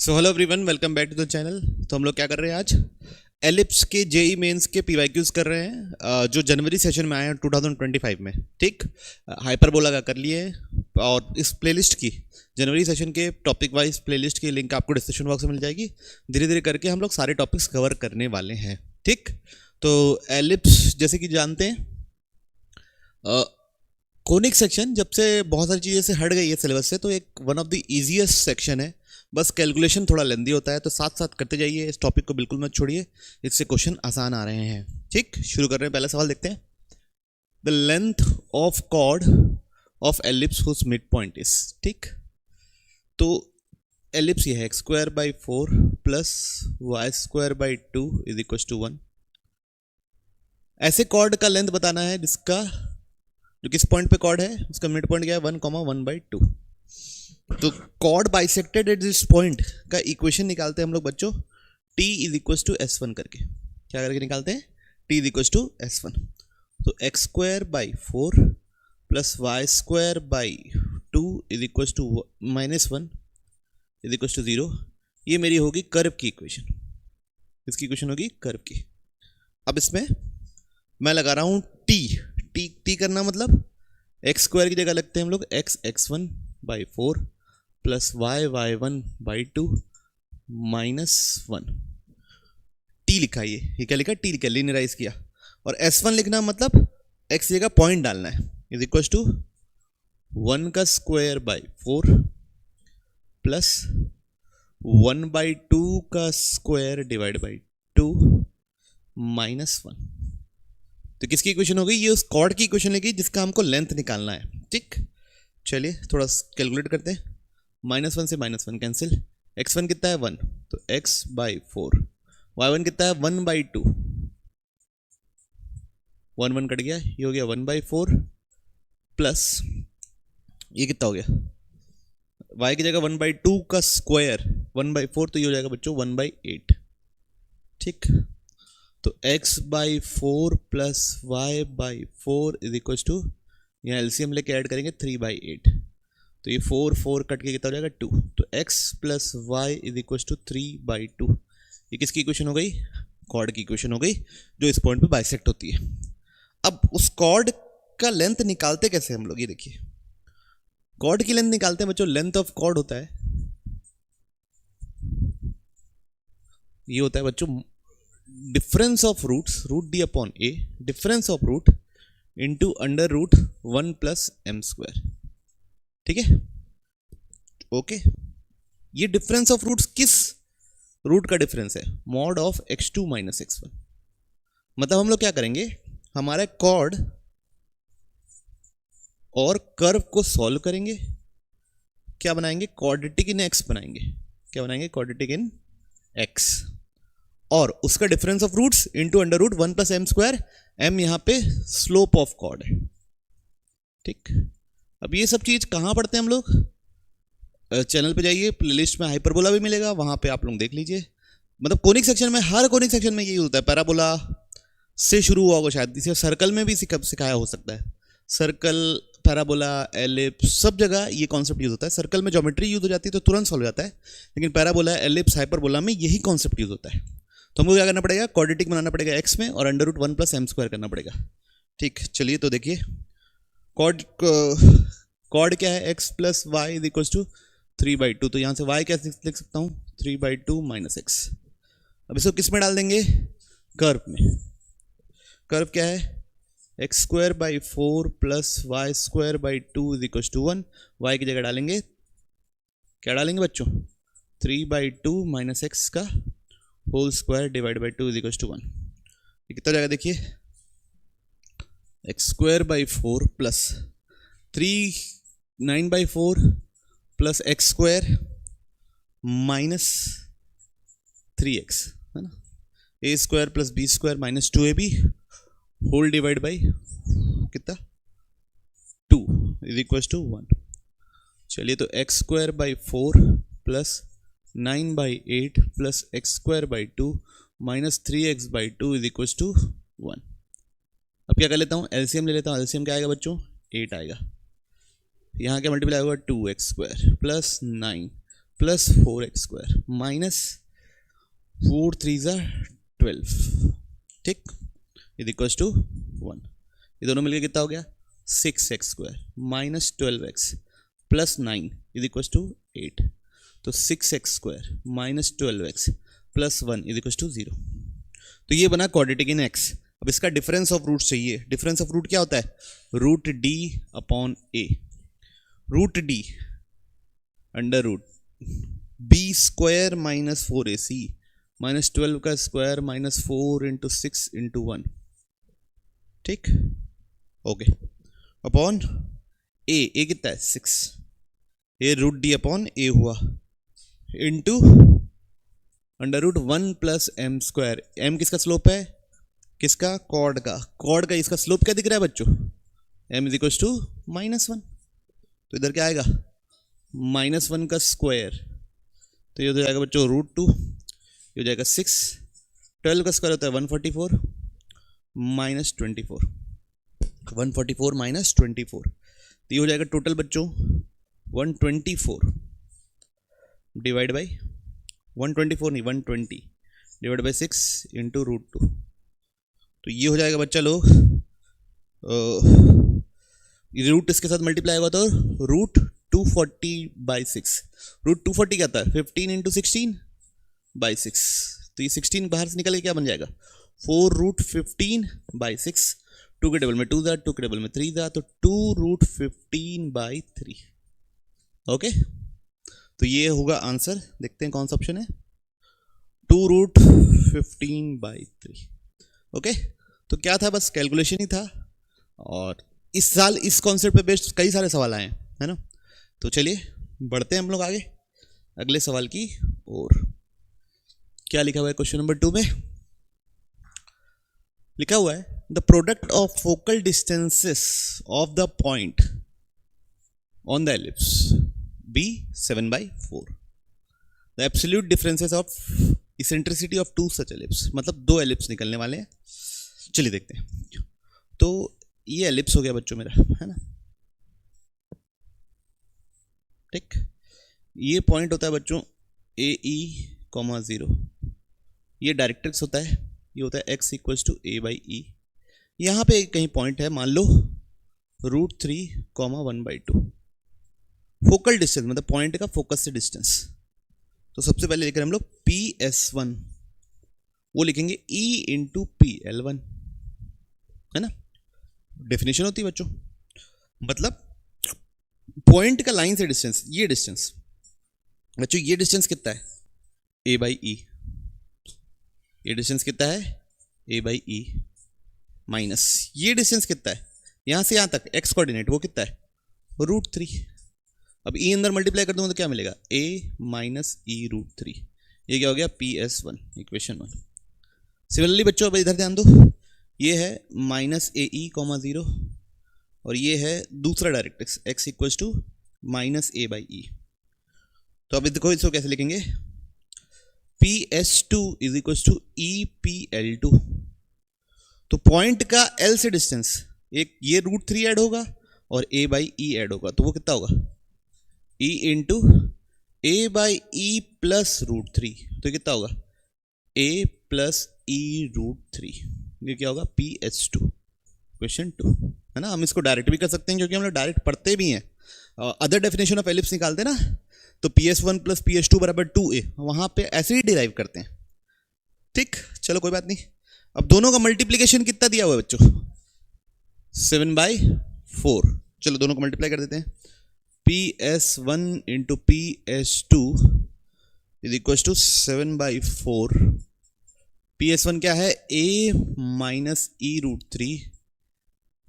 So hello everyone, welcome back to the channel. तो हम लोग क्या कर रहे हैं आज? एलिप्स के जेई मेंस के पीवाईक्यूज कर रहे हैं, जो जनवरी सेशन में आए हैं 2025 में। ठीक, हाइपरबोला का कर लिए। और इस प्लेलिस्ट की जनवरी सेशन के टॉपिक वाइज प्लेलिस्ट की लिंक आपको डिस्क्रिप्शन बॉक्स में मिल जाएगी। धीरे धीरे करके हम लोग सारे टॉपिक्स कवर करने वाले हैं। ठीक, तो एलिप्स जैसे कि जानते हैं, कोनिक सेक्शन जब से बहुत सारी चीज़ें से हट गई है सिलेबस से, तो एक one of the easiest section है। बस कैलकुलेशन थोड़ा लेंदी होता है, तो साथ साथ करते जाइए, इस टॉपिक को बिल्कुल मत छोड़िए, इससे क्वेश्चन आसान आ रहे हैं। ठीक, शुरू कर रहे हैं। पहला सवाल देखते हैं। The length of chord of ellipse whose mid point is. ठीक, तो एलिप्स ये है x² / 4 plus y² / 2 is equal to 1। ऐसे कॉर्ड का लेंथ बताना है जिसका जो किस पॉइंट पे कॉर्ड है, उसका मिड पॉइंट क्या है 1,1/2। तो chord bisected at this point का इक्वेशन निकालते हैं हम लोग बच्चों, t is equal to S1 करके। क्या करके निकालते हैं? t is equal to S1। तो x² / 4 plus y² / 2 is equal to -1 is equal to 0। ये मेरी होगी कर्व की इक्वेशन। इसकी इक्वेशन होगी कर्व की। अब इसमें मैं लगा रहा हूँ t करना, मतलब x² की जगह लगते हैं हम लोग x1/4 प्लस y1/2 -1। t लिखा, ये क्या लिखा? t लिखा, लीनियराइज किया। और s1 लिखना मतलब x की जगह पॉइंट डालना है, is equal to 1² / 4 plus 1/2² divide by 2 -1। तो किसकी इक्वेशन हो गई? ये उस कॉर्ड की इक्वेशन लगी जिसका हमको लेंथ निकालना है। ठीक, चलिए थोड़ा कैलकुलेट करते हैं। -1 से -1 कैंसिल। x1 कितना है? 1, तो x/4। y1 कितना है? 1/2। 1 1 कट गया, ये हो गया 1/4 प्लस ये कितना हो गया? y की जगह 1/2 का स्क्वायर 1/4, तो ये हो जाएगा बच्चों 1/8। ठीक, तो x/4 plus y/4 is equal to, यहाँ एलसीएम लेके ऐड करेंगे 3/8। तो ये 4 कट के कितना हो जाएगा? 2। तो x plus y is equal to 3/2। ये किसकी इक्वेशन हो गई? कॉर्ड की इक्वेशन हो गई, जो इस पॉइंट पे बाइसेक्ट होती है। अब उस कॉर्ड का लेंथ निकालते कैसे हम लोग? ये देखिए, कॉर्ड की लेंथ निकालते हैं बच्चों। लेंथ ऑफ कॉर्ड होता है, ये होता है बच्चों difference of roots, √d/a, difference of root into √1 + m²। ठीक है, ओके। ये डिफरेंस ऑफ रूट्स किस रूट का डिफरेंस है? Mod of x2 - x1। मतलब हम लोग क्या करेंगे, हमारे कॉर्ड और कर्व को सॉल्व करेंगे। क्या बनाएंगे? क्वाड्रेटिक इन x बनाएंगे। क्या बनाएंगे? Quadratic in x। और उसका difference of roots into √1 + m²। m यहाँ पे स्लोप ऑफ कॉर्ड है। ठीक, अब ये सब चीज कहाँ पढ़ते हैं हम लोग? चैनल पे जाइए, प्लेलिस्ट में हाइपरबोला भी मिलेगा, वहां पे आप लोग देख लीजिए। मतलब कोनिक सेक्शन में, हर कोनिक सेक्शन में यही होता है। पैराबोला से शुरू हुआ होगा शायद, इसे सर्कल में भी सिखाया हो सकता है। सर्कल, पैराबोला, एलिप्स, सब जगह ये कॉन्सेप्ट यूज होता है। सर्कल में ज्योमेट्री यूज हो जाती है तो तुरंत सॉल्व हो जाता है, लेकिन पैराबोला, एलिप्स, हाइपरबोला में यही कॉन्सेप्ट यूज होता है। तो हमको क्या करना पड़ेगा? क्वाड्रेटिक बनाना पड़ेगा x में और √1 + m² करना पड़ेगा। ठीक, चलिए तो देखिए, कॉर्ड क्या है? x + y is equal to 3/2। तो यहाँ से y कैसे लिख सकता हूँ? 3/2 - x। अब इसको किस में डाल देंगे? कर्व में। कर्व क्या है? x² / 4 plus y² / 2 is equal to 1। y की जगह डालेंगे, क्या डालेंगे बच्चों? 3/2 - x का whole square divide by 2 is equal to 1। ये कितना जाएगा देखिए? x² / 4 plus 9/4 plus x² minus 3x, है ना? a² + b² - 2ab whole divide by कितना? 2 इज इक्वल टू 1। चलिए, तो x² / 4 plus 9/8 plus x² / 2 minus 3x/2 is equal to 1। अब क्या कर लेता हूँ? एलसीएम ले लेता हूँ। एलसीएम क्या आएगा बच्चों? 8 आएगा। यहाँ क्या मल्टीप्लाई होगा? 2x² plus 9 plus 4x² minus 4 3 ज़ा 12, ठीक, इज इक्वल्स टू 1। ये दोनों मिलकर कितना हो गया 6x² minus 12x plus 9 is equals to 8। तो 6x² minus 12x plus 1 is equals to 0। तो ये बना क्वाड्रेटिक इन x। अब इसका डिफरेंस ऑफ रूट चाहिए। डिफरेंस ऑफ रूट क्या होता है, root D upon A, root D under root B square minus 4ac minus 12 का स्क्वायर माइनस 4 इंटू 6 इंटू 1, ठीक, ओके, अपॉन ए कितना है 6, ये रूट डी अपॉन ए हुआ into under root 1 plus M square. M किसका स्लोप है, किसका, cord का, कॉर्ड का इसका स्लोप क्या दिख रहा है बच्चों, एम इज इक्वल्स टू -1। तो इधर क्या आएगा -1 का स्क्वायर, तो ये हो जाएगा बच्चों √2, ये हो जाएगा 6, 12 का स्क्वायर होता है 144 माइनस 24, 144 माइनस 24, तो ये हो जाएगा टोटल बच्चों 124 डिवाइड बाई 124 नहीं 120 डिवाइड बाई 6 इंटू √2। तो ये हो जाएगा बच्चा लोग, रूट इसके साथ मल्टीप्लाई होगा तो √240/6। √240 क्या था 15 इंटू 16/6, तो ये 16 बाहर से निकल के क्या बन जाएगा 4√15/6। 2 के टेबल में 2 था, 2 के टेबल में 3 था, तो 2√15/3। ओके, तो ये होगा आंसर। देखते हैं कौन सा ऑप्शन है, 2√15/3। ओके, तो क्या था, बस कैलकुलेशन ही था। और इस साल इस कॉन्सेप्ट पे बेस्ड कई सारे सवाल आए हैं, है ना। तो चलिए बढ़ते हैं हम लोग आगे अगले सवाल की ओर। क्या लिखा हुआ है क्वेश्चन नंबर 2 में, लिखा हुआ है the product of focal distances of the point on the ellipse be 7/4, the absolute differences of eccentricity of 2 such ellipse. मतलब 2 एलिप्स निकलने वाले हैं, चलिए देखते हैं। तो ये एलिप्स हो गया बच्चों मेरा, है ना, ठीक। ये पॉइंट होता है बच्चों AE, 0, ये डायरेक्ट्रिक्स होता है, ये होता है x इक्वल्स टू a/e। यहाँ पे कहीं पॉइंट है, मान लो √3, 1/2। फोकल डिस्टेंस मतलब पॉइंट का फोकस से डिस्टेंस। तो सबसे पहले लेकर हम लोग PS1, वो लिखेंगे E इंटू PL1, है ना। डेफिनेशन होती है बच्चों, मतलब पॉइंट का लाइन से डिस्टेंस, ये डिस्टेंस बच्चों, ये डिस्टेंस कितना है a/e, ये डिस्टेंस कितना है a/e माइनस ये डिस्टेंस कितना है यहां से यहां तक x कोऑर्डिनेट, वो कितना है √3। अब e अंदर मल्टीप्लाई कर दूंगा तो क्या मिलेगा a माइनस e √3, ये क्या हो गया PS1, इक्वेशन 1। सिमिलरली बच्चों अब इधर ध्यान दो, ये है -AE, 0 और ये है दूसरा directrix x equals to -a/e। तो अब देखो इसको कैसे लिखेंगे, PS2 is equals to EPL2। तो पॉइंट का L से डिस्टेंस, एक ये √3 ऐड होगा और a/e ऐड होगा, तो वो कितना होगा E इंटू a/e प्लस √3, तो कितना होगा a प्लस e √3, ये क्या होगा PS2, क्वेश्चन 2, है ना। हम इसको डायरेक्ट भी कर सकते हैं क्योंकि हम लोग डायरेक्ट पढ़ते भी हैं। अदर डेफिनेशन ऑफ एलिप्स निकालते हैं ना, तो PS1 प्लस PS2 बराबर 2a, वहां पे ऐसे ही डिराइव करते हैं, ठीक। चलो कोई बात नहीं। अब दोनों का मल्टीप्लीकेशन कितना दिया हुआ है बच्चों 7/4, चलो दोनों को मल्टीप्लाई कर देते हैं। PS1 into PS2 is equal to 7/4। PS1 क्या है a minus e √3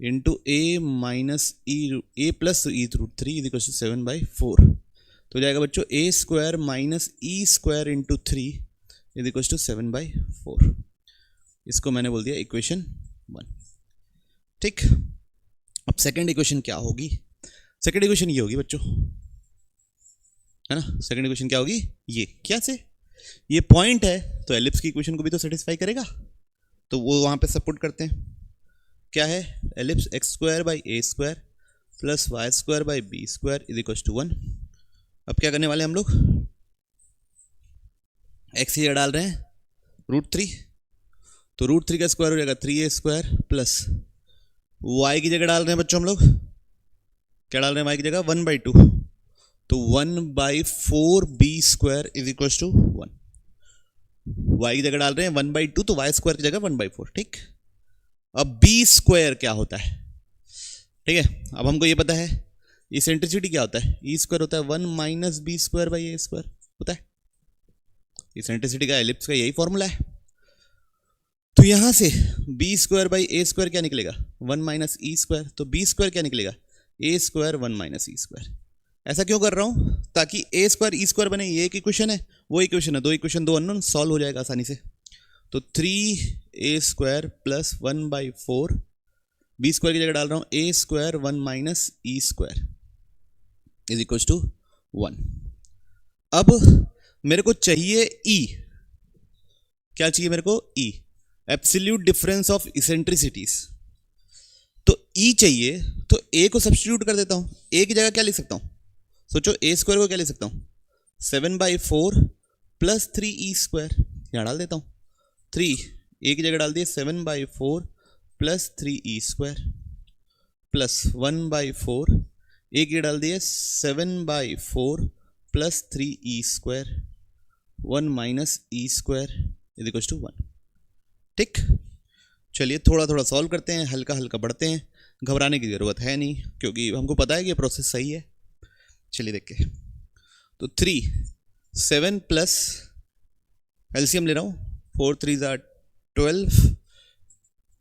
into a minus a plus e √3 is equal to 7/4। तो जाएगा बच्चों a square minus e square into 3 is equal to 7/4। इसको मैंने बोल दिया इक्वेशन 1, ठीक। अब सेकंड इक्वेशन क्या होगी, सेकंड इक्वेशन ये होगी बच्चों, है ना। सेकंड इक्वेशन क्या होगी, ये क्या से, ये पॉइंट है तो एलिप्स की इक्वेशन को भी तो सेटिस्फाई करेगा, तो वो वहां पे सब पुट करते हैं। क्या है ellipse x² / a² plus y² / b² is equal to 1। अब क्या करने वाले हम लोग, एक्स की जगह डाल रहे हैं √3, तो √3 का स्क्वायर हो जाएगा 3a² प्लस y की जगह डाल रहे हैं बच्चों हम लोग, क्या डाल रहे हैं y की जगह 1/2, तो 1/4b² is equal to 1। y की जगह डाल रहे हैं 1/2, तो y² की जगह 1/4। ठीक, अब b² क्या होता है? ठीक है, अब हमको ये पता है इसेंट्रिसिटी क्या होता है, e² होता है 1 - b²/a² होता है। इसेंट्रिसिटी का एलिप्स का यही फॉर्मूला है। तो यहां से b²/a² क्या निकलेगा 1 - e², तो b² क्या निकलेगा a², 1 - e²। ऐसा क्यों कर रहा हूं? ताकि a² e² बने, ये एक इक्वेशन है, वो इक्वेशन है, दो इक्वेशन दो अननोन, सॉल्व हो जाएगा आसानी से। तो 3a² प्लस 1/4, b² की जगह डाल रहा हूं a², 1 - e² is equal to 1। अब मेरे को चाहिए e, क्या चाहिए मेरे को? e, absolute difference of eccentricities. तो e चाहिए, तो a को सब्स्टिट्यूट कर देता हूं। a की जगह क्या लिख सकता हूं? सोचो, a² को क्या लिख सकता हूं? 7/4 प्लस 3e², यहां डाल देता हूं 3, a की जगह डाल दिए 7/4 प्लस 3e² प्लस 1/4, a की डाल दिए 7/4 plus 3e², 1 - e² is equal to 1। ठीक, चलिए थोड़ा थोड़ा सॉल्व करते हैं, हल्का हल्का बढ़ते हैं, घबराने की ज़रूरत है नहीं, क्योंकि हमको पता है कि ये प्रोसेस सही है। चलिए देखिए, तो 3, 7 प्लस एलसीएम ले रहा हूँ, 4 3 ज़ा 12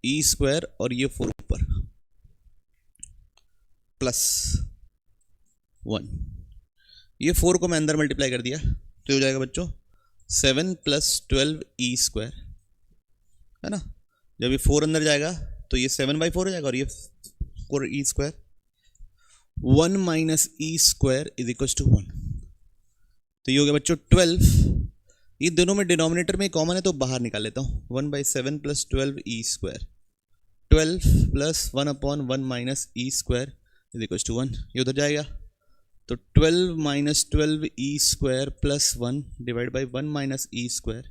e² और ये 4 ऊपर प्लस 1, ये 4 को मैं अंदर मल्टीप्लाई कर दिया, तो हो जाएगा बच्चों 7 प्लस 12 e², है ना। जब ये 4 अंदर जाएगा तो ये 7/4 हो जाएगा और ये 4 e², 1 - e² is equal to 1। तो ये हो गया बच्चों 12, ये दोनों में डिनोमिनेटर में कॉमन है तो बाहर निकाल लेता हूँ, 1/7 प्लस 12 e², 12 प्लस 1/1 - e² इज इक्वल टू 1, ये उधर जाएगा, तो 12 - 12 e² प्लस 1 divide by 1 - e²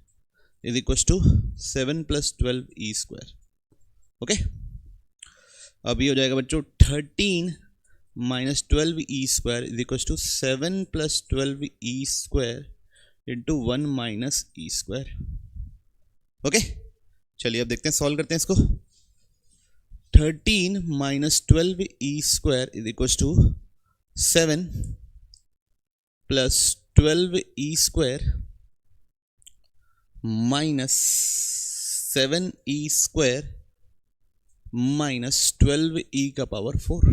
is equal to 7 plus 12 e²। Okay, अब ये हो जाएगा बच्चों 13 - 12 e² is equal to 7 plus 12 e² into 1 - e²। Okay, चलिए अब देखते हैं, सॉल्व करते हैं इसको। 13 - 12 e² is equal to 7 plus 12 e² minus 7 e² minus 12 e का पावर 4।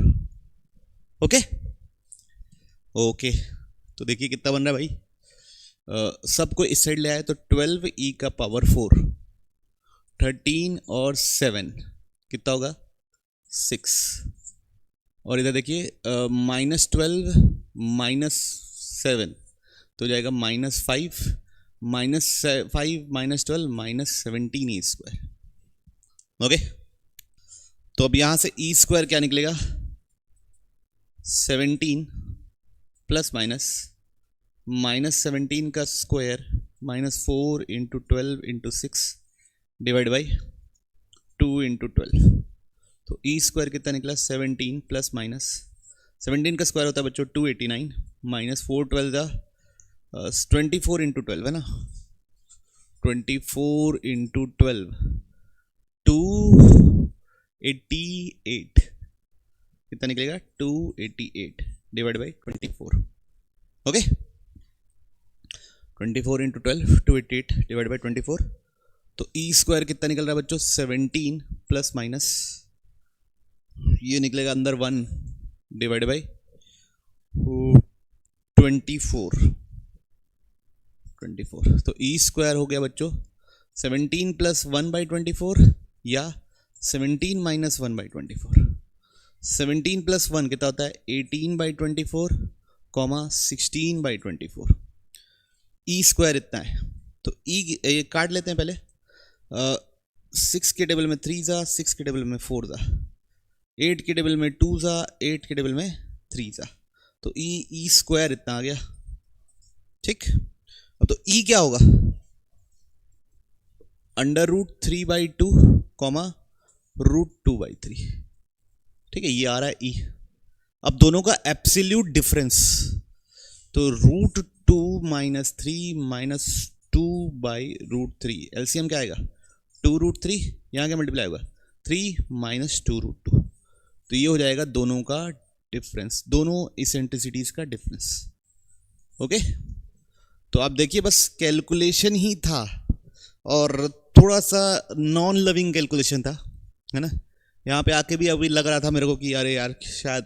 ओके ओके, तो देखिए कितना बन रहा है भाई, सबको इस साइड ले आए तो 12 e का पावर 4, 13 और 7 कितना होगा 6, और इधर देखिए -12 -7 तो जाएगा -5, -5 -12 -17 e²। ओके, तो अब यहां से e² क्या निकलेगा 17 प्लस -17 का स्क्वायर -4 × 12 × 6 डिवाइड बाई 2 × 12, तो e² कितना निकला 17 प्लस माइनस 17 का स्क्वायर होता है बच्चों 289 -4 12 दा 24 × 12 है ना, 24 × 12 288 कितना निकलेगा 288 divide by 24। Okay, 24 × 12 288 divide by 24, तो e² कितना निकल रहा है बच्चों 17 प्लस माइनस ये निकलेगा अंदर 1 डिवाइड बाई 24, तो e² हो गया बच्चों 17 प्लस 1/24 या 17 माइनस 1/24। 17 प्लस 1 कितना होता है 18/24, 16/24, e² इतना है, तो ये काट लेते हैं पहले, 6 के टेबल में 3 ज़ा, 6 के टेबल में 4 ज़ा, 8 के टेबल में 2 ज़ा, 8 के टेबल में 3 ज़ा, तो e² इतना आ गया। ठीक, अब तो e क्या होगा √3/2 कॉमा √2/3, ठीक है, ये आ रहा है ई। अब दोनों का एब्सोल्यूट डिफरेंस, तो √2 - 2/√3 एलसीएम क्या आएगा 2√3, यहाँ क्या मल्टीप्लाई होगा 3 - 2√2, तो ये हो जाएगा दोनों का डिफरेंस, दोनों इसेंट्रिसिटीज का डिफरेंस। ओके, तो आप देखिए बस कैलकुलेशन ही था और थोड़ा सा नॉन लविंग कैलकुलेशन था, है ना। यहाँ पे आके भी अभी लग रहा था मेरे को कि अरे यार शायद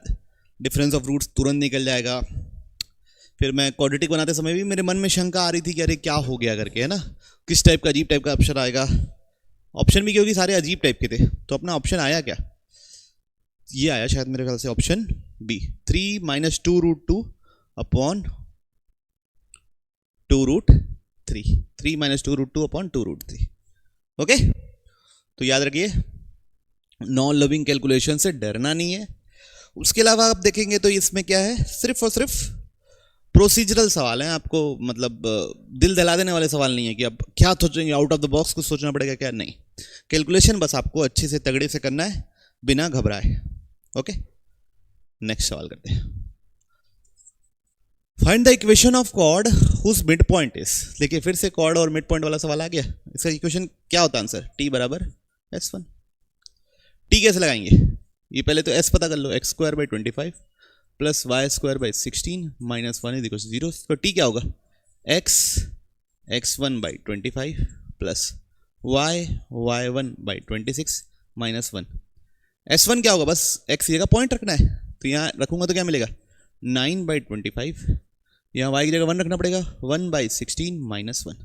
डिफरेंस ऑफ रूट्स तुरंत निकल जाएगा। फिर मैं क्वाड्रेटिक बनाते समय भी मेरे मन में शंका आ रही थी कि अरे क्या हो गया करके, है ना, किस टाइप का अजीब टाइप का ऑप्शन आएगा। ऑप्शन भी क्योंकि सारे अजीब टाइप के थे, तो अपना ऑप्शन आया क्या, ये आया शायद मेरे ख्याल से option B, 3 - 2√2 upon 2√3, 3 - 2√2 upon 2√3। Okay, तो याद रखिए नॉन लविंग कैलकुलेशन से डरना नहीं है। उसके अलावा आप देखेंगे तो इसमें क्या है, सिर्फ और सिर्फ प्रोसीजरल सवाल हैं, आपको मतलब दिल दहला देने वाले सवाल नहीं है कि अब क्या सोचेंगे, आउट ऑफ द बॉक्स कुछ सोचना पड़ेगा क्या, नहीं। कैलकुलेशन बस आपको अच्छे से तगड़े से करना है बिना घबराए। ओके, नेक्स्ट सवाल करते हैं। Find the equation of chord whose mid point is. देखिए फिर से कॉर्ड और मिड पॉइंट वाला सवाल आ गया। इसका इक्वेशन क्या होता है आंसर, t बराबर s1। t कैसे लगाएंगे, ये पहले तो s पता कर लो, x²/25 plus y²/16 minus 1 is equal to 0। तो t क्या होगा x1/25 plus y1/26 minus 1। s1 क्या होगा, बस x की जगह पॉइंट रखना है, तो यहाँ रखूंगा तो क्या मिलेगा 9/25, यहाँ y की जगह 1 रखना पड़ेगा 1/16 माइनस 1,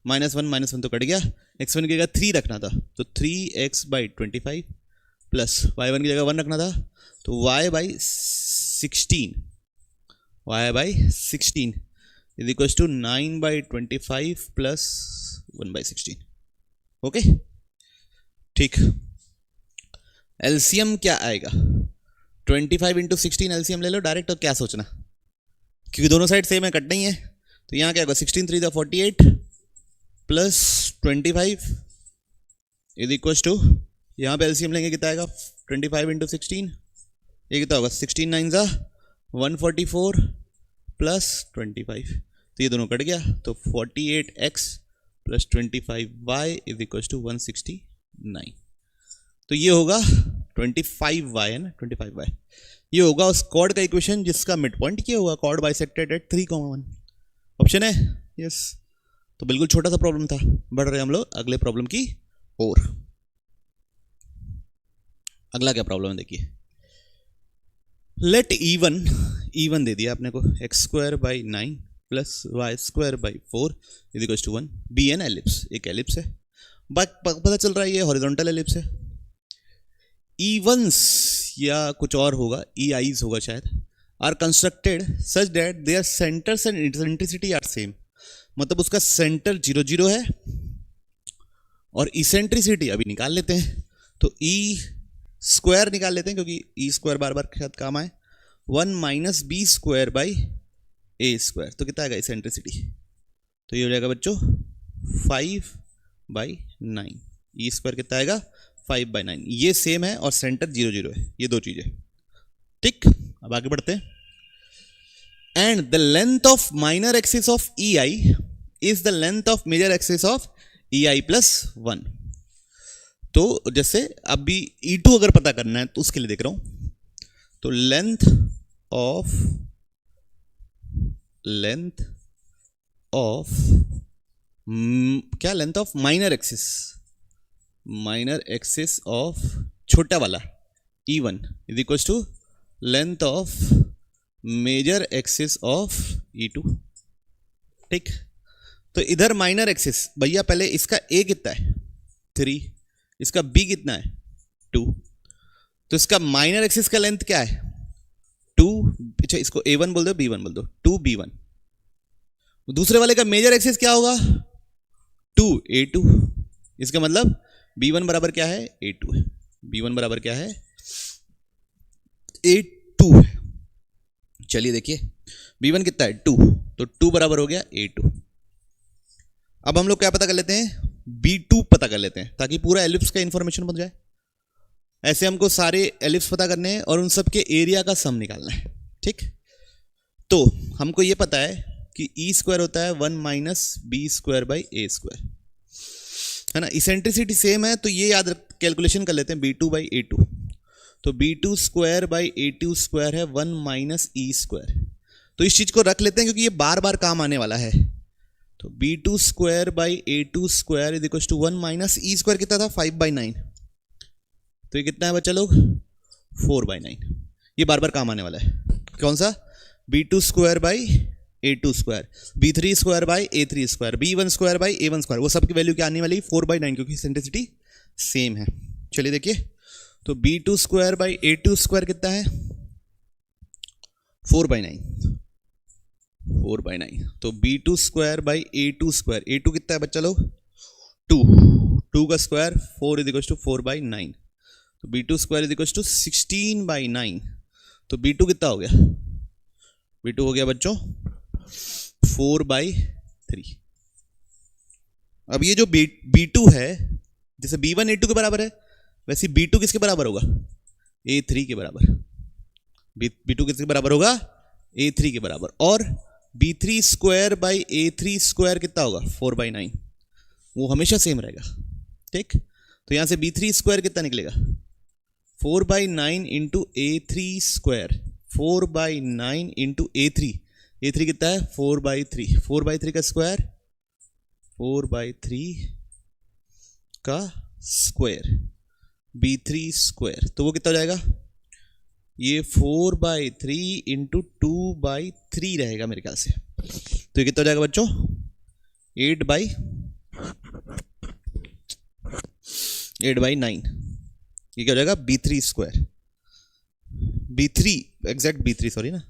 माइनस 1 तो कट गया, x1 की जगह 3 रखना था तो 3x/25 प्लस y1 की जगह 1 रखना था तो y/16 is equal to 9/25 plus 1/16। Okay, ठीक। एलसीएम क्या आएगा 25 × 16 एलसीएम ले लो डायरेक्ट, और क्या सोचना, क्योंकि दोनों साइड सेम है, कटना ही है। तो यहाँ क्या होगा 16 3 48 प्लस 25 इज इक्वल टू, यहाँ पे एलसीएम लेंगे कितना आएगा 25 × 16, ये कितना होगा 16 9 144 प्लस 25, तो ये दोनों कट गया, तो 48x plus 25y is equal to 169। तो ये होगा 25y है ना, 25y ये होगा उस कॉर्ड का इक्वेशन जिसका मिड पॉइंट ये होगा, कॉर्ड बाइसेक्टेड एट 3,1। ऑप्शन है यस। तो बिल्कुल छोटा सा प्रॉब्लम था, बढ़ रहे हम लोग अगले प्रॉब्लम की ओर। अगला क्या प्रॉब्लम है देखिए, लेट इवन दे दिया आपने को x²/9 plus y²/4 is equal to 1 be an ellipse, एक एलिप्स है, पता चल रहा है ये हॉरिजॉन्टल एलिप्स है। इवन्स या कुछ और होगा, ई आईज होगा शायद, are constructed such that their centres and eccentricity are same, मतलब उसका सेंटर 0 0 है और इसेंट्रिसिटी अभी निकाल लेते हैं, तो e² निकाल लेते हैं क्योंकि e² बार बार शायद काम आए, 1 - b²/a², तो कितना आएगा इसेंट्रिसिटी, तो ये हो जाएगा बच्चों 5/9, e² कितना आएगा 5/9, ये सेम है और सेंटर 0 0 है, ये दो चीजें, ठीक। अब आगे बढ़ते हैं। And the length of minor axis of E i is the length of major axis of E i plus 1। तो जैसे अभी E2 अगर पता करना है तो उसके लिए देख रहा हूं, तो लेंथ ऑफ क्या, length of minor axis of छोटा वाला E1 is equal to length of major axis of E2, ठीक। तो इधर माइनर एक्सिस भैया, पहले इसका A कितना है 3, इसका B कितना है 2, तो इसका माइनर एक्सिस का लेंथ क्या है 2, अच्छा इसको A1 बोल दो B1 बोल दो, 2B1। दूसरे वाले का मेजर एक्सिस क्या होगा 2A2, इसका मतलब B1 बराबर क्या है A2 है, B1 बराबर क्या है A2 है। चलिए देखिए B1 कितना है 2, तो 2 बराबर हो गया A2। अब हम लोग क्या पता कर लेते हैं, B2 पता कर लेते हैं ताकि पूरा एलिप्स का इंफॉर्मेशन बन जाए। ऐसे हमको सारे एलिप्स पता करने हैं और उन सब के एरिया का सम निकालना है। ठीक, तो हमको ये पता है कि ई स्क्वायर होता है 1 minus B square by A square, है ना। इसेंट्रिसिटी सेम है तो ये याद कैलकुलेशन कर लेते हैं B2 बाई A2। तो B2 square by A2 square है 1 माइनस ई स्क्वायर। तो इस चीज को रख लेते हैं क्योंकि ये बार बार काम आने वाला है। तो B2 square by A2 square is equal to 1 minus E square कितना था 5/9। तो ये कितना है बच्चा लोग 4/9। ये बार बार काम आने वाला है। कौन सा B2 square by A2 square, B3 square by A3 square, B1 square by A1 square, वो सब की वैल्यू क्या आने वाली 4/9 क्योंकि सेंट्रिसिटी सेम है। चलिए देखिए, तो B2 square by A2 square कितना है 4/9। तो B2 square by A2 square, A2 कितना है बच्चा लोग 2 का स्क्वायर 4 इज इक्वल टू 4/9। तो B2 square is equal to 16/9। तो B2 कितना हो गया, B2 हो गया बच्चों 4/3। अब ये जो B2 है, जैसे B1 A2 के बराबर है वैसे B2 किसके बराबर होगा A3 के बराबर। B2 किसके बराबर होगा A3 के बराबर। और B3 square by A3 square कितना होगा 4/9, वो हमेशा सेम रहेगा। ठीक, तो यहां से B3 स्क्वायर कितना निकलेगा 4/9 into A3 square, 4/9 into A3 कितना है 4/3, 4/3 का स्क्वायर 4/3 का स्क्वायर B3 स्क्वायर, तो वो कितना हो जाएगा ये 4/3 इंटू 2/3 रहेगा मेरे ख्याल से। तो ये कितना हो जाएगा बच्चों 8/9। ये क्या हो जाएगा B3 square, B3 exact B3 sorry ना,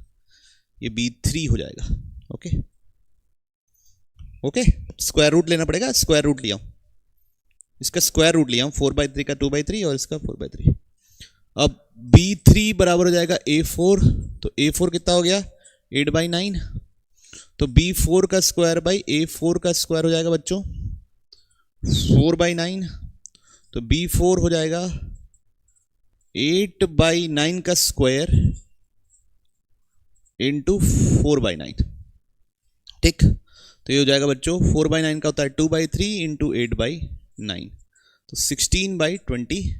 ये B3 हो जाएगा। ओके ओके, स्क्वायर रूट लेना पड़ेगा, स्क्वायर रूट लिया हूं, इसका स्क्वायर रूट लिया हूं 4/3 का 2/3 और इसका 4/3। अब B3 बराबर हो जाएगा A4, तो A4 कितना हो गया 8/9। तो B4 का स्क्वायर बाई A4 का स्क्वायर हो जाएगा बच्चों 4/9। तो B4 हो जाएगा 8/9 का स्क्वायर इंटू 4/9। ठीक, तो ये हो जाएगा बच्चों 4/9 का होता है 2/3 इंटू 8/9, तो 16/27,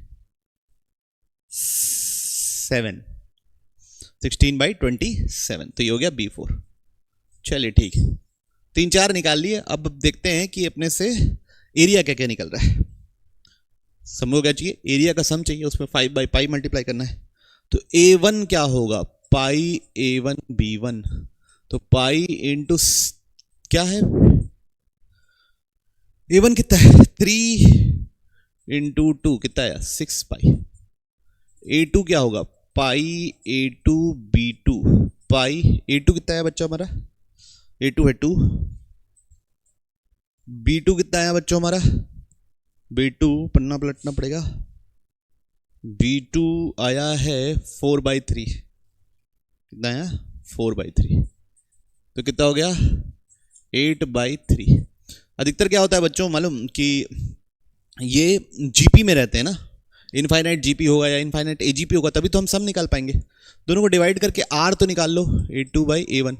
16/27। तो ये हो गया B4। चलिए ठीक, 3-4 निकाल लिए। अब देखते हैं कि अपने से एरिया क्या क्या निकल रहा है। समझो क्या चाहिए, एरिया का सम चाहिए, उसमें 5/5 मल्टीप्लाई करना है। तो A1 क्या होगा पाई A1 B1, तो पाई इंटू क्या है A1 कितना है 3 इंटू 2 कितना है 6 A2 क्या होगा पाई A2 B2, पाई A2 कितना है बच्चों हमारा A2 है 2, B2 कितना है बच्चों हमारा B2 पन्ना पलटना पड़ेगा, B2 आया है 4/3, कितना आया 4/3, तो कितना हो गया 8/3। अधिकतर क्या होता है बच्चों मालूम कि ये जीपी में रहते हैं ना, इनफाइनाइट जीपी होगा या इनफाइनाइट एजीपी होगा तभी तो हम सम निकाल पाएंगे। दोनों को डिवाइड करके आर तो निकाल लो A2/A1,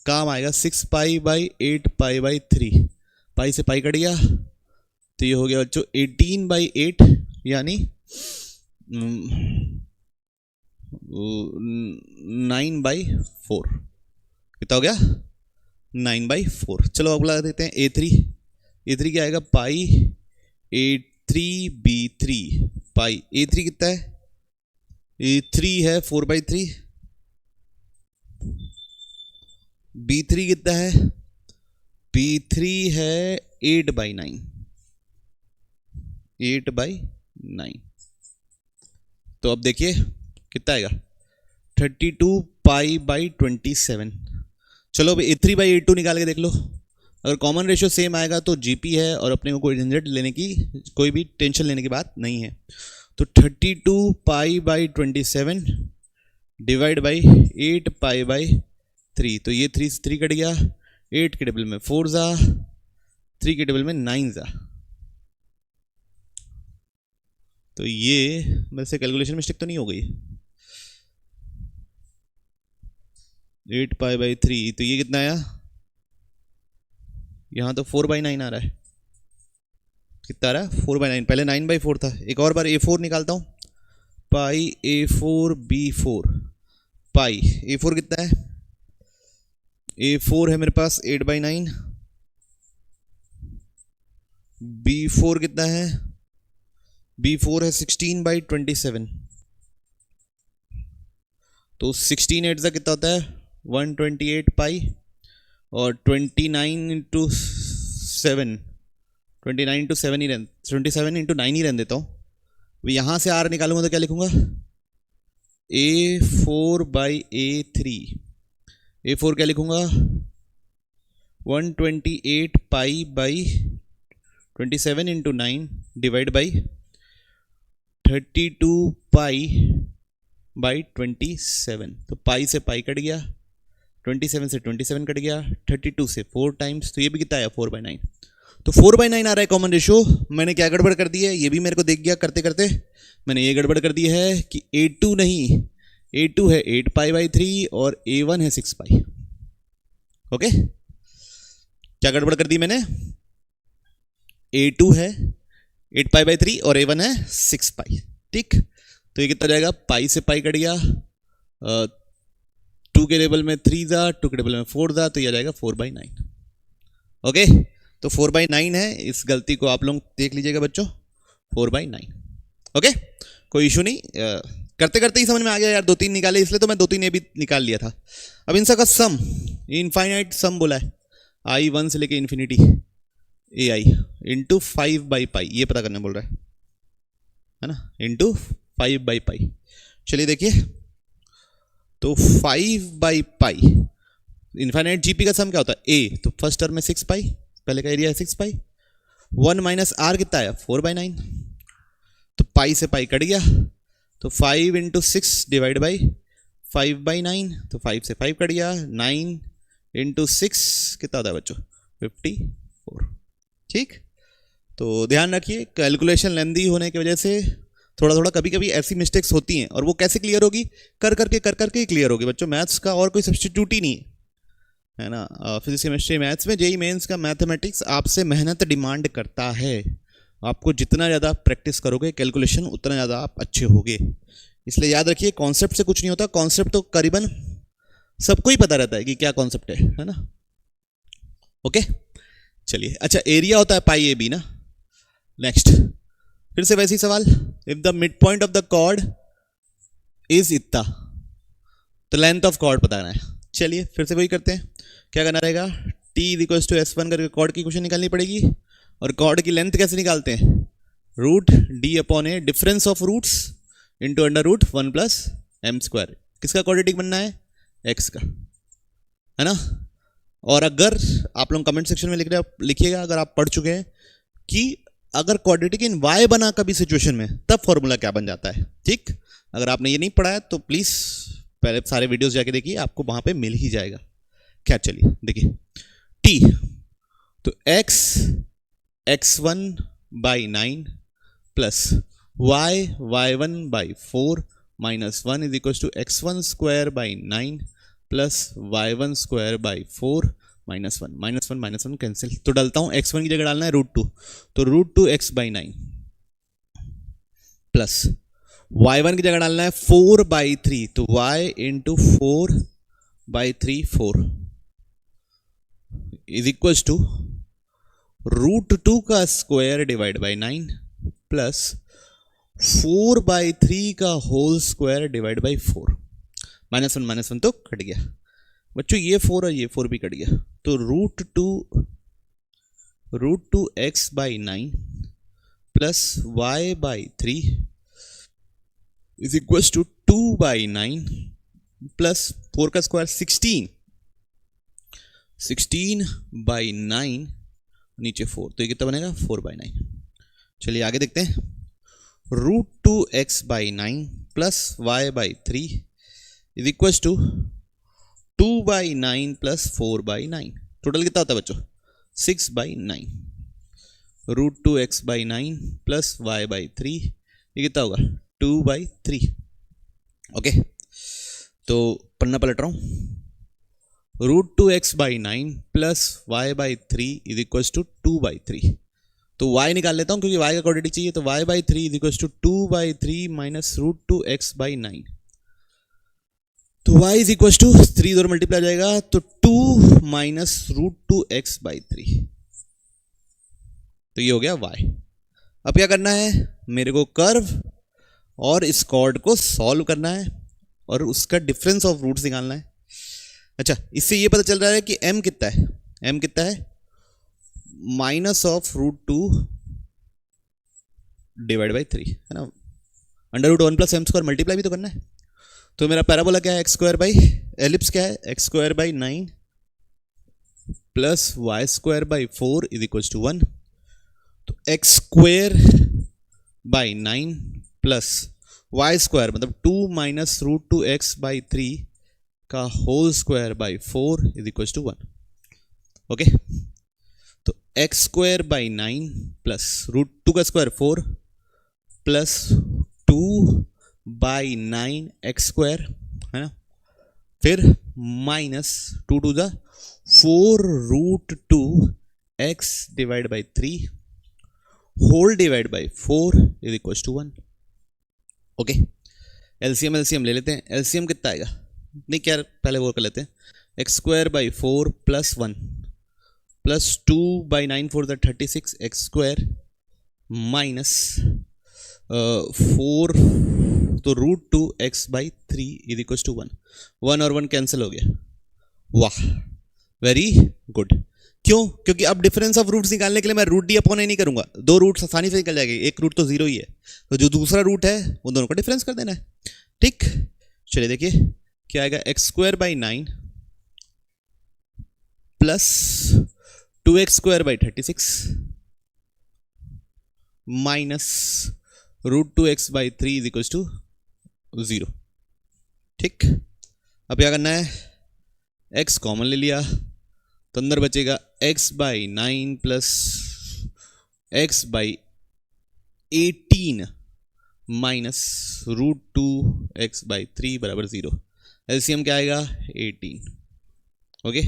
काम आएगा 6π/8π/3, पाई से पाई कट गया, तो ये हो गया बच्चों 18/8 यानी 9/4। कितना हो गया 9/4। चलो अब लगा देते हैं A3 क्या आएगा पाई A3B3, पाई A3 कितना है A3 है 4/3, B3 कितना है B3 है 8/9, 8/9। तो अब देखिए कितना आएगा 32π/27। चलो अब A3/A2 निकाल के देख लो, अगर कॉमन रेशियो सेम आएगा तो जीपी है और अपने को कोई झंझट लेने की कोई भी टेंशन लेने की बात नहीं है। तो 32π/27 डिवाइड बाई 8π/3, तो ये 3 से 3 कट गया, 8 के टेबल में 4 जा, 3 के टेबल में 9 जा, तो ये मेरे से कैलकुलेशन मिस्टेक तो नहीं हो गई? 8π/3, तो ये कितना आया? यहाँ तो 4/9 आ रहा है। कितना आ रहा है? 4/9। पहले 9/4 था। एक और बार A4 निकालता हूँ। पाई A4B4 पाई A4 कितना है? A4 है मेरे पास 8/9। B4 कितना है? B4 है 16/27। तो 16 8 कितना होता है? 128 पाई, और 29 इंटू 7, 29 इंटू 7 ही 27 इंटू 9 ही रहने देता हूँ। यहाँ से R निकालूंगा तो क्या लिखूंगा? A4/A3। A4 क्या लिखूंगा? 128 pi by 27 into 9 divide by 32 pi by 27। तो पाई से पाई कट गया, 27 से 27 कट गया, 32 से 4 टाइम्स, तो ये भी कितना आया? 4/9। तो 4/9 आ रहा है कॉमन रेशियो। मैंने क्या गड़बड़ कर दी है? ये भी मेरे को देख गया करते करते। मैंने ये गड़बड़ कर दी है कि A2 नहीं, A2 है 8π/3 और A1 है 6π। ओके, क्या गड़बड़ कर दी मैंने? A2 है 8π/3 और A1 है 6π। ठीक, तो ये कितना जाएगा? पाई से पाई कट गया, 2 के टेबल में 3 था, 2 के टेबल में 4 था, तो ये जाएगा 4/9। ओके, तो 4/9 है। इस गलती को आप लोग देख लीजिएगा बच्चों, 4/9। ओके, कोई इशू नहीं। करते करते ही समझ में आ गया यार, 2-3 निकाले इसलिए तो मैं 2-3 ये भी निकाल लिया था। अब इन सबका सम, इनफाइनाइट सम बोला है, I1 से लेके इन्फिनिटी AI इंटू 5/π, ये पता करने बोल रहा है ना, इंटू 5/π। चलिए देखिए, तो 5/π इनफाइनाइट GP का सम क्या होता है? A, तो फर्स्ट टर्म में 6π, पहले का एरिया है 6π, 1 माइनस R कितना आया? 4/9। तो पाई से पाई कट गया, तो 5 इंटू 6 डिवाइड बाई 5/9, तो 5 से 5 कट गया, 9 इंटू 6 कितना होता है बच्चों? 54। ठीक, तो ध्यान रखिए कैलकुलेशन लेंदी होने की वजह से थोड़ा थोड़ा कभी कभी ऐसी मिस्टेक्स होती हैं, और वो कैसे क्लियर होगी? कर करके ही क्लियर होगी बच्चों। मैथ्स का और कोई सब्स्टिट्यूट ही नहीं है ना। फिजिक्स केमिस्ट्री मैथ्स में JEE मेंस का मैथमेटिक्स आपसे मेहनत डिमांड करता है। आपको जितना ज़्यादा प्रैक्टिस करोगे कैलकुलेशन, उतना ज़्यादा आप अच्छे होगे। इसलिए याद रखिए, कॉन्सेप्ट से कुछ नहीं होता। कॉन्सेप्ट तो करीबन सबको ही पता रहता है कि क्या कॉन्सेप्ट है ना। ओके, चलिए। अच्छा, एरिया होता है पाई AB ना। नेक्स्ट, फिर से वैसे ही सवाल, if the mid point of the chord is इतना, तो लेंथ ऑफ कॉर्ड बताना है। चलिए फिर से वही करते हैं। क्या करना रहेगा? T इक्वल्स टू S1 करके कॉर्ड की इक्वेशन निकालनी पड़ेगी। और कॉर्ड की लेंथ कैसे निकालते हैं? Root D/A, difference of roots into √1 + m²। किसका क्वाड्रेटिक बनना है? x का, है ना। और अगर आप लोग कमेंट सेक्शन में लिखिएगा अगर आप पढ़ चुके हैं कि अगर क्वाड्रेटिक इन y बना कभी सिचुएशन में, तब फॉर्मूला क्या बन जाता है। ठीक, अगर आपने ये नहीं पढ़ा है तो प्लीज पहले सारे वीडियोस जाके देखिए, आपको वहां पे मिल ही जाएगा। क्या, चलिए देखिए, t, तो x x1/9 plus y1/4 minus 1 is equal to x1²/9 plus y1²/4 -1 cancel. तो डालता हूं, x1 की जगह डालना है √2, तो √2 x/9 प्लस y1 की जगह डालना है 4/3, तो y into 4/3 4 is equal to √2 का स्क्वायर डिवाइड बाई 9 प्लस 4/3 का होल स्क्वायर डिवाइड बाई 4। -1 तो कट गया बच्चों, ये 4 और ये 4 भी कट गया, तो √2 x/9 plus y/3 is equal to 2/9 plus 4 का स्क्वायर 16/9 नीचे 4, तो ये कितना बनेगा? 4/9। चलिए आगे देखते हैं। √2 x/9 plus y/3 is equal to 2/9 plus 4/9। Total कितना होता है बच्चों? 6/9। √2 x/9 प्लस y/3 ये कितना होगा 2/3। ओके, तो पन्ना पलट रहा हूँ। √2x/9 plus y/3 is equal to 2/3। तो y निकाल लेता हूँ क्योंकि y का क्वाड्रेटिक चाहिए, तो y/3 is equal to 2/3 minus √2x/9। तो y इज इक्वल टू 3 इधर मल्टीप्लाई जाएगा तो 2 माइनस √2x/3। तो ये हो गया y। अब क्या करना है, मेरे को कर्व और इस कॉर्ड को सॉल्व करना है और उसका डिफरेंस ऑफ रूट्स निकालना है। अच्छा, इससे ये पता चल रहा है कि m कितना है, m कितना है माइनस ऑफ √2 डिवाइड बाई 3 है ना, √1 प्लस m स्क्वायर मल्टीप्लाई भी तो करना है। तो मेरा पैराबोला क्या है, x²/एलिप्स क्या है x²/9 plus y²/4 is equal to 1। तो x²/9 प्लस y² मतलब 2 माइनस √2x/3 का whole square by 4 is equal to 1। Okay, तो x²/9 प्लस √2 का स्क्वायर 4 प्लस 2/9 x² है ना, फिर minus 2 to the 4√2 x divide by 3 whole divide by 4 is equal to 1। Okay, LCM ले लेते हैं। एलसीएम कितना आएगा, नहीं क्या पहले वो कर लेते हैं, x²/4 plus 1 plus 2/9 4 the 36 x² minus 4 तो √2x/3 इज इक्वल टू 1। 1 और 1 कैंसिल हो गया। वाह, वेरी गुड। क्यों, क्योंकि अब डिफरेंस ऑफ रूट्स निकालने के लिए मैं √d/a नहीं करूंगा, दो रूट्स आसानी से निकल जाएंगे, एक रूट तो 0 ही है, तो जो दूसरा रूट है वो दोनों को डिफरेंस कर देना है। ठीक, चलिए देखिए क्या आएगा, x²/9 plus 2x²/36 minus √2x/3 is equal to 0। ठीक, अब क्या करना है, x कॉमन ले लिया तो अंदर बचेगा x/9 plus x/18 minus √2x/3 बराबर 0। एलसीएम क्या आएगा 18। ओके,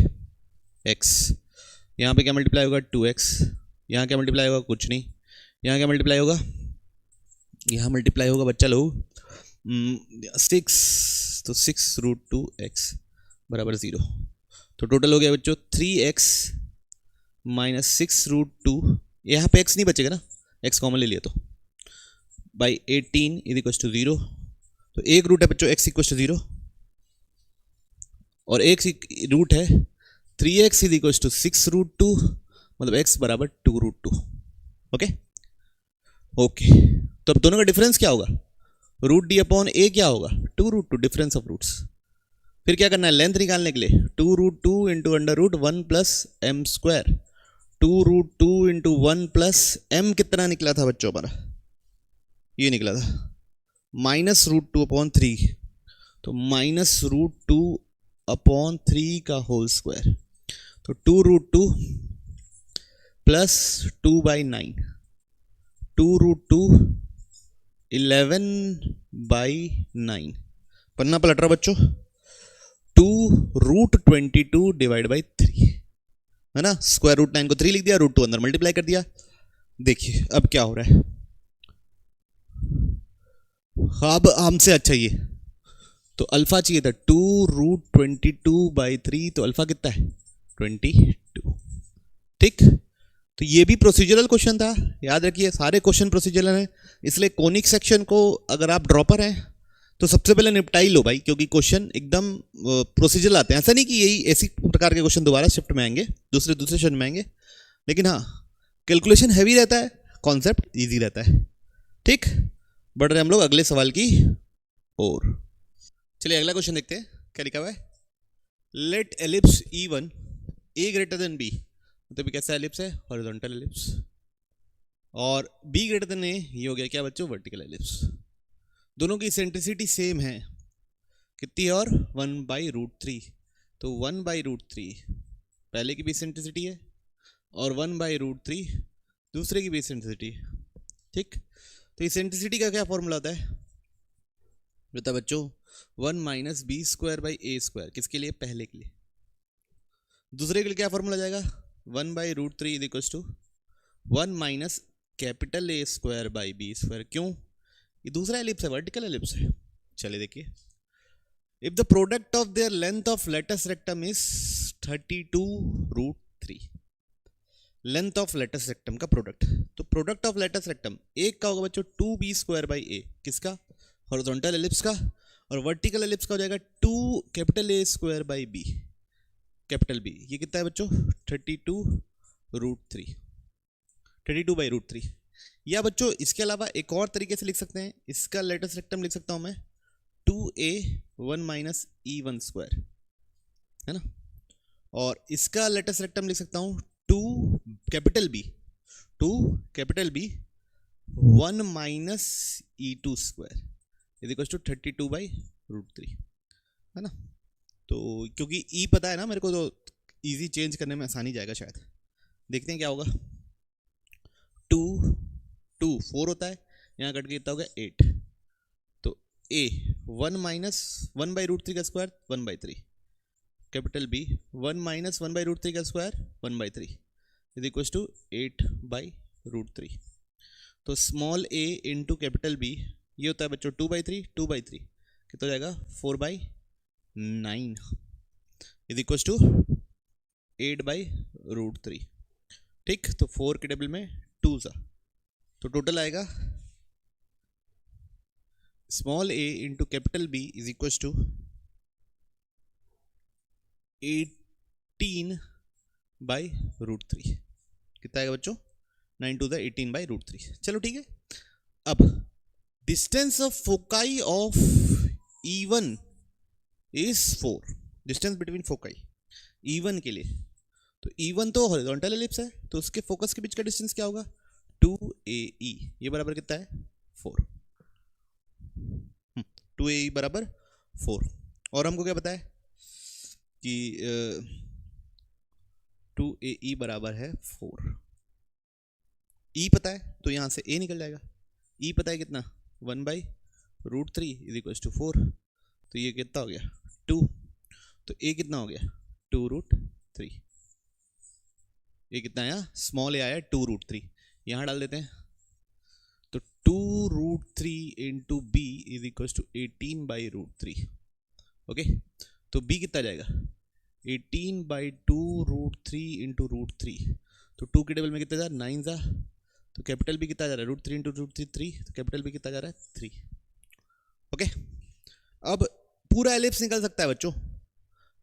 x यहाँ पे क्या मल्टीप्लाई होगा 2x, यहाँ क्या मल्टीप्लाई होगा कुछ नहीं, यहाँ क्या मल्टीप्लाई होगा, यहाँ मल्टीप्लाई होगा बच्चा लोग 6, तो 6√2x बराबर 0। तो टोटल हो गया बच्चों 3x माइनस 6√2, यहाँ पे x नहीं बचेगा ना, x कॉमन ले लिया तो बाई 18 इज इक्वल टू 0। तो एक रूट है बच्चों x इक्वल टू 0 और एक रूट है 3x इज इक्वल टू 6√2 मतलब x बराबर 2√2। ओके ओके, तो अब दोनों का डिफरेंस क्या होगा, √d/a क्या होगा 2√2, डिफरेंस ऑफ रूट्स। फिर क्या करना है, लेंथ निकालने के लिए 2√2 into √1 plus m square, 2√2 into 1 plus m कितना निकला था बच्चों हमारा, ये निकला था -√2/3, तो -√2/3 का होल स्क्वायर, तो 2√2 प्लस 2/9, 2√2 11/9। पन्ना पलट रहा बच्चों, 2√22 डिवाइड बाई 3 है ना, स्क्वायर रूट 9 को 3 लिख दिया, √2 अंदर मल्टीप्लाई कर दिया। देखिए अब क्या हो रहा है, अब हमसे अच्छा ये तो अल्फा चाहिए था 2√22/3, तो अल्फा कितना है 22। ठीक, तो ये भी प्रोसीजरल क्वेश्चन था, याद रखिए सारे क्वेश्चन प्रोसीजरल हैं, इसलिए कोनिक सेक्शन को अगर आप ड्रॉपर हैं तो सबसे पहले निपटाई लो भाई, क्योंकि क्वेश्चन एकदम प्रोसीजरल आते हैं। ऐसा नहीं कि यही ऐसी प्रकार के क्वेश्चन दोबारा शिफ्ट में आएंगे, दूसरे सेशन में आएंगे, लेकिन हाँ कैलकुलेशन हैवी रहता है, कॉन्सेप्ट इजी रहता है। ठीक, बढ़ रहे हम लोग अगले सवाल की ओर। चलिए अगला क्वेश्चन देखते हैं क्या लिखा हुआ है। Let ellipse E1 a greater than b, मतलब कैसा एलिप्स है, हॉरिजॉन्टल एलिप्स, और b ग्रेटर देन a, ये हो गया क्या बच्चों वर्टिकल एलिप्स। दोनों की इसेंट्रिसिटी सेम है, कितनी, और 1/√3, तो 1/√3 पहले की भी इसेंट्रिसिटी है और 1/√3 दूसरे की भी इसेंट्रिसिटी है। ठीक, तो इसेंट्रिसिटी का क्या फॉर्मूला होता है बता बच्चों, 1 minus B square by A square, किसके लिए, पहले के लिए। दूसरे के लिए क्या फॉर्मूला जाएगा, 1/√3 is equal to 1 minus capital A square by B square. क्यों, ये दूसरा एलिप्स है, वर्टिकल एलिप्स है। चलिए देखिए, if the product of their length of latus rectum is 32√3, length of latus rectum का प्रोडक्ट, तो प्रोडक्ट ऑफ लेटस रेक्टम एक का होगा बच्चों 2b स्क्वायर बाई ए, किसका, हॉरिजॉन्टल एलिप्स का, और वर्टिकल एलिप्स का हो जाएगा 2 capital A square by B, capital B. ये कितना है बच्चों, 32√3, 32/√3। या बच्चों इसके अलावा एक और तरीके से लिख सकते हैं, इसका लेटस रेक्टम लिख सकता हूं मैं 2a1 माइनस e1 स्क्वायर, है ना, और इसका लेटस रेक्टम लिख सकता हूं 2 capital B 1 minus e2 square is equal to 32/√3, है ना। तो क्योंकि e पता है ना मेरे को, तो इजी चेंज करने में आसानी जाएगा शायद। देखते हैं क्या होगा, 2 4 होता है, यहाँ कट के कितना होगा 8, तो a 1 माइनस 1/√3 का स्क्वायर 1/3, कैपिटल B 1 माइनस 1/√3 का स्क्वायर 1/3 इज इक्वल टू 8/√3। तो small a into capital B ये होता है बच्चों 2/3 कितना हो जाएगा 4/9 इज इक्वल टू 8/√3। ठीक, तो 4 के टेबल में 2 सा, तो टोटल आएगा small a into capital B is equal to 18/√3। कितना आएगा बच्चों, 9 to the 18/√3। चलो ठीक है। अब distance of foci of E1 is 4, distance between foci E1 के लिए, तो E1 तो हॉरिजॉन्टल एलिप्स है, तो उसके फोकस के बीच का डिस्टेंस क्या होगा 2AE, ये बराबर कितना है 4, 2AE बराबर 4। और हमको क्या पता है कि 2AE बराबर है 4, E पता है तो यहाँ से A निकल जाएगा, E पता है कितना 1/√3 इज इक्वल टू 4, तो ये कितना हो गया 2, तो A कितना हो गया 2√3, ये कितना आया, स्मॉल a आया 2√3, यहाँ डाल देते हैं, तो 2√3 into B is equal to 18/√3। Okay, तो B कितना जाएगा 18/2√3 इंटू √3, तो 2 के टेबल में कितना जा रहा है 9 जा, तो कैपिटल B कितना जा रहा है √3 इंटू √3 3, तो कैपिटल B कितना जा रहा है 3। ओके, अब पूरा एलिप्स निकल सकता है बच्चों,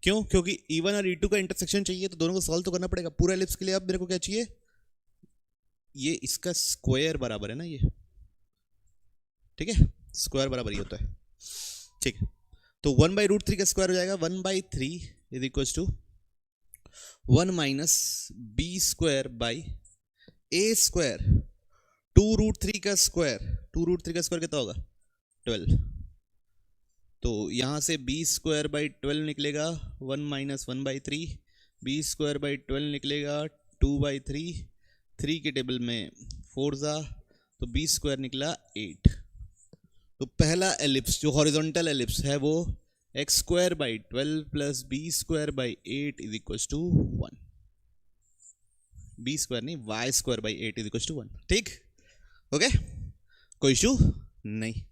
क्यों, क्योंकि E1 और E2 का इंटरसेक्शन चाहिए, तो दोनों को सॉल्व तो करना पड़ेगा। पूरा एलिप्स के लिए अब मेरे को क्या चाहिए, ये इसका स्क्वायर बराबर है ना, ये ठीक है, स्क्वायर बराबर ये होता है, ठीक है। तो 1/√3 का स्क्वायर हो जाएगा 1/3 is equal to 1 minus B square by A square, 2√3 का स्क्वायर, 2√3 का स्क्वायर कितना होगा 12, तो यहाँ से बी स्क्वायर बाई 12 निकलेगा 1 माइनस 1/3, बी स्क्वायर बाई 12 निकलेगा 2/3, 3 के टेबल में 4 जा, तो बी स्क्वायर निकला 8। तो पहला एलिप्स जो हॉरिजॉन्टल एलिप्स है वो x square by 12 plus B square by 8 is equal to 1, B square नहीं y square by 8 is equal to 1। ठीक, ओके, कोई इशू नहीं।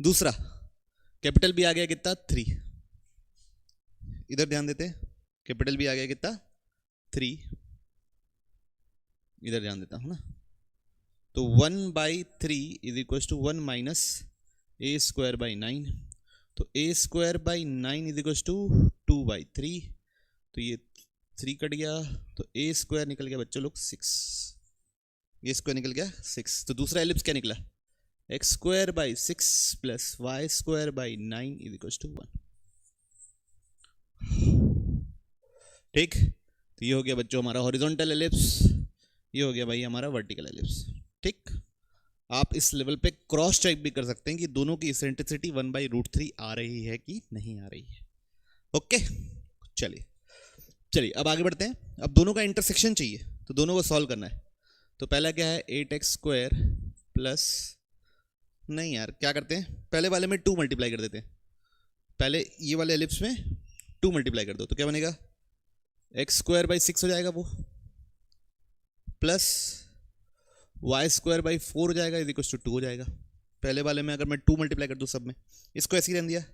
दूसरा कैपिटल B आ गया कितना 3, इधर ध्यान देते हैं, कैपिटल B आ गया कितना 3, इधर ध्यान देता हूं ना, तो 1/3 is equal to 1 minus a square by 9, तो a square by 9 is equal to 2/3, तो ये 3 कट गया, तो a स्क्वायर निकल गया बच्चों लोग 6, ये स्क्वायर निकल गया 6। तो दूसरा एलिप्स क्या निकला x square by 6 plus y square by 9 is equal to 1। ठीक, तो ये हो गया बच्चों हमारा हॉरिजॉन्टल एलिप्स, ये हो गया भाई हमारा वर्टिकल एलिप्स। ठीक, आप इस लेवल पे क्रॉस चेक भी कर सकते हैं कि दोनों की इसेंट्रिसिटी 1/√3 आ रही है कि नहीं आ रही है। ओके, चलिए अब आगे बढ़ते हैं। अब दोनों का इंटरसेक्शन चाहिए, तो दोनों को सॉल्व करना है। तो पहला क्या है 8x स्क्वायर प्लस नहीं यार, क्या करते हैं, पहले वाले में 2 मल्टीप्लाई कर देते हैं, पहले ये वाले एलिप्स में 2 मल्टीप्लाई कर दो, तो क्या बनेगा, x²/6 हो जाएगा वो, प्लस y²/4 हो जाएगा, इज इक्वल टू 2 हो जाएगा। पहले वाले में अगर मैं 2 मल्टीप्लाई कर दूँ सब में, इसको ऐसे ही रहने दिया,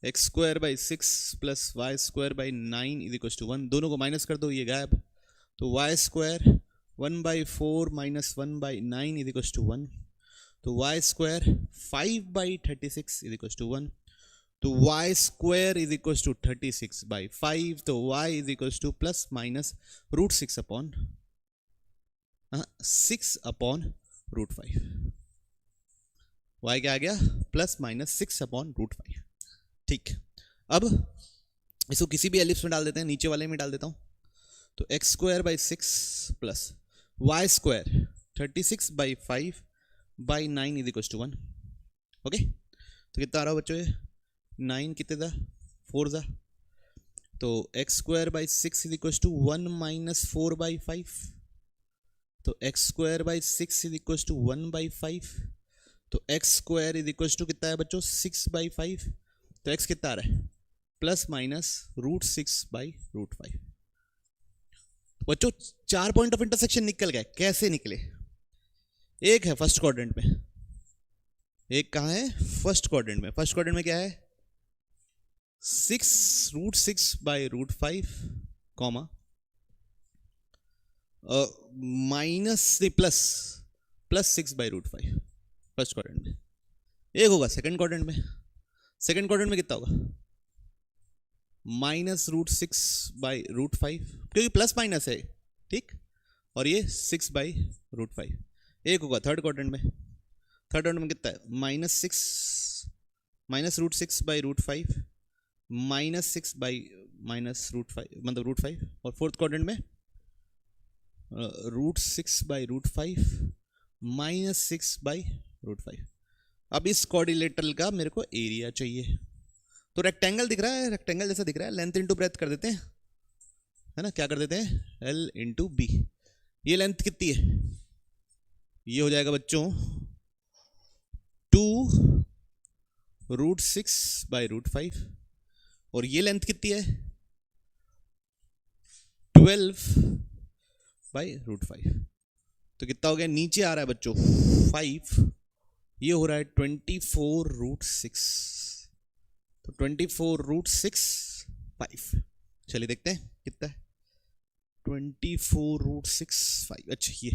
x²/6 plus y²/9 is equal to 1, दोनों को माइनस कर दो, ये गायब, तो y² 1/4 minus 1/9 is equal to 1, तो y² 5/36 इज इक्वल टू 1, तो y² इज इक्वल टू 36/5, तो y is equal two plus minus √6 upon 6/√5, y क्या आ गया, प्लस माइनस 6/√5। ठीक, अब इसको किसी भी एलिप्स में डाल देते हैं, नीचे वाले में डाल देता हूं, तो x²/6 plus y² 36/5/9 is equal to 1। Okay, तो कितना आ रहा हो बच्चों, ये 9 कितने था, 4 था, तो x²/6 is equal to 1 minus 4/5, तो x²/6 इज इक्वल टू 1/5, तो x² इज इक्वल टू कितना है बच्चों, 6/5, तो x कितना आ रहा है, प्लस माइनस √6/√5। बच्चों 4 पॉइंट ऑफ इंटरसेक्शन निकल गए, कैसे निकले, एक है फर्स्ट क्वाड्रेंट में, एक कहाँ है, फर्स्ट क्वाड्रेंट में, फर्स्ट क्वाड्रेंट में क्या है, 6√6/√5 comma minus plus 6/√5 first quadrant में, एक होगा सेकंड क्वाड्रेंट में, सेकंड क्वाड्रेंट में कितना होगा, माइनस √6/√5, क्योंकि प्लस माइनस है, ठीक, और ये 6/√5, एक होगा थर्ड क्वाड्रेंट में, थर्ड क्वाड्रेंट में कितना है, माइनस √6/√5 माइनस 6/√5 मतलब √5, और फोर्थ क्वाड्रेंट में √6/√5 माइनस 6/√5। अब इस क्वाड्रिलेटरल का मेरे को एरिया चाहिए, तो रेक्टेंगल दिख रहा है, रेक्टेंगल जैसा दिख रहा है, लेंथ इंटू ब्रेथ कर देते हैं, है ना, क्या कर देते हैं, L इंटू बी, ये लेंथ कितनी है, ये हो जाएगा बच्चों 2√6/√5, और ये लेंथ कितनी है, 12/√5, तो कितना हो गया, नीचे आ रहा है बच्चों 5, ये हो रहा है 24√6, तो 24√6/5, चलिए देखते हैं कितना है, 24√6/5, अच्छा ये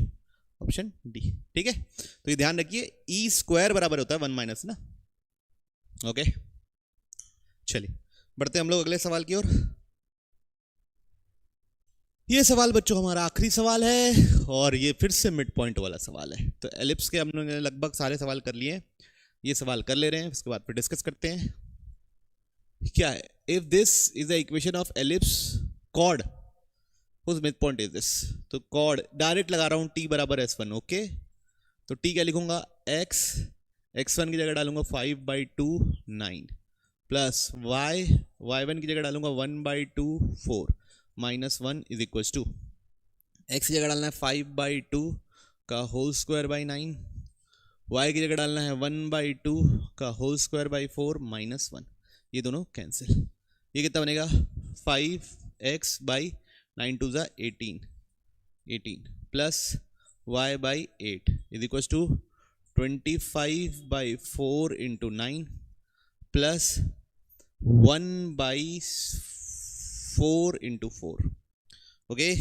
ऑप्शन डी, ठीक है। तो ये ध्यान रखिए, e² बराबर होता है 1 माइनस ना, ओके। चलिए बढ़ते हैं हम लोग अगले सवाल की ओर। ये सवाल बच्चों हमारा आखिरी सवाल है, और ये फिर से मिड पॉइंट वाला सवाल है, तो एलिप्स के हम लोगों ने लगभग सारे सवाल कर लिए, ये सवाल कर ले रहे हैं, उसके बाद फिर डिस्कस करते हैं। क्या है, if this is the equation of ellipse chord, whose midpoint is this, तो कॉर्ड डायरेक्ट लगा रहा हूं, t बराबर s1, ओके, तो t क्या लिखूंगा, x1 की जगह डालूंगा 5/2 9 प्लस y1 की जगह डालूंगा 1/2 4 minus 1 is equal to, x की जगह डालना है 5/2 का होल स्क्वायर बाई 9, y की जगह डालना है 1/2 का होल स्क्वायर बाई 4 माइनस 1, ये दोनों कैंसिल, ये कितना बनेगा, 5x/9 2 18 plus y/8 is equal to 25/4 into 9 plus 1/4 into 4, okay,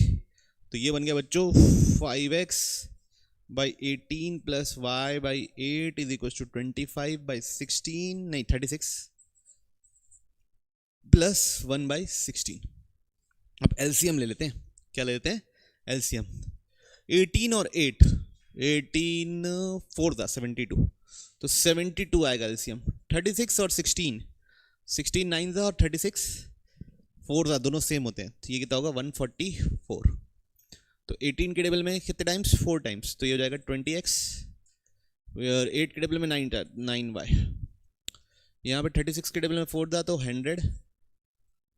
तो ये बन गया बच्चों 5x/18 plus y/8 is equal to 25/16 नहीं 36 प्लस 1/16। अब एलसीएम ले लेते हैं, क्या ले लेते हैं, एलसीएम, 18 और 8, 18 4 था 72, तो 72 आएगा एलसीएम, 36 और 16 9 था और 36 4 था, दोनों सेम होते हैं, तो ये कितना होगा 144, तो 18 के टेबल में कितने टाइम्स, 4 टाइम्स, तो ये हो जाएगा 20x, 8 के टेबल में 9y, यहाँ पे 36 के टेबल में 4 था तो 100,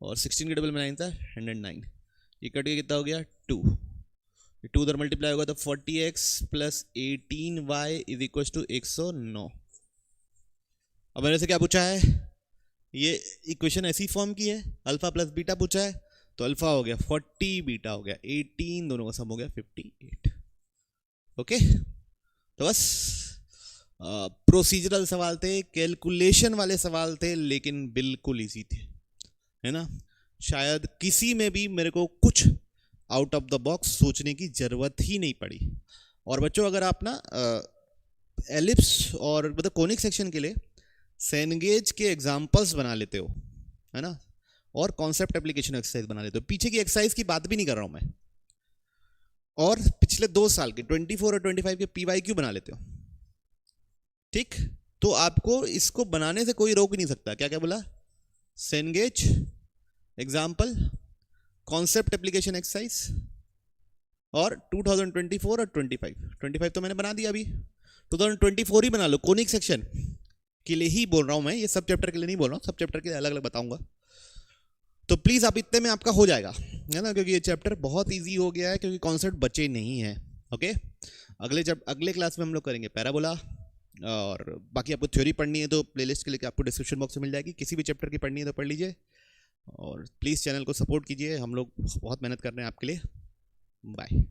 और 16 के टेबल में 9 था 109, ये कट के कितना हो गया 2, 2 उधर मल्टीप्लाई होगा तो 40x plus 18y is equal to 109, अब मेरे से क्या पूछा है, ये इक्वेशन ऐसी फॉर्म की है, अल्फा प्लस बीटा पूछा है, तो अल्फा हो गया 40, बीटा हो गया 18, दोनों का सम हो गया 58। ओके, तो बस प्रोसीजरल सवाल थे, कैलकुलेशन वाले सवाल थे, लेकिन बिल्कुल इजी थे, है ना। शायद किसी में भी मेरे को कुछ आउट ऑफ द बॉक्स सोचने की जरूरत ही नहीं पड़ी। और बच्चों अगर आप ना एलिप्स और मतलब कोनिक सेक्शन के लिए सेनगेज के एग्जाम्पल्स बना लेते हो, है ना, और कॉन्सेप्ट एप्लीकेशन एक्सरसाइज बना लेते हो, पीछे की एक्सरसाइज की बात भी नहीं कर रहा हूं मैं, और पिछले 2 साल के 24 और 25 के PYQ बना लेते हो, ठीक, तो आपको इसको बनाने से कोई रोक नहीं सकता। क्या क्या बोला, सेनगेज एग्जाम्पल, कॉन्सेप्ट एप्लीकेशन एक्सरसाइज, और 2024 और 25 तो मैंने बना दिया, अभी 2024 ही बना लो, कोनिक सेक्शन के लिए ही बोल रहा हूं मैं, ये सब चैप्टर के लिए नहीं बोल रहा हूं, सब चैप्टर के लिए अलग अलग बताऊंगा। तो प्लीज आप इतने में आपका हो जाएगा, है ना, क्योंकि ये चैप्टर बहुत इजी हो गया है, क्योंकि कॉन्सेप्ट बचे नहीं है। ओके, अगले क्लास में हम लोग करेंगे पैराबोला, और बाकी आपको थ्योरी पढ़नी है तो प्लेलिस्ट के लिए आपको डिस्क्रिप्शन बॉक्स में मिल जाएगी, किसी भी चैप्टर की पढ़नी है तो पढ़ लीजिए, और प्लीज़ चैनल को सपोर्ट कीजिए, हम लोग बहुत मेहनत कर रहे हैं आपके लिए। बाय।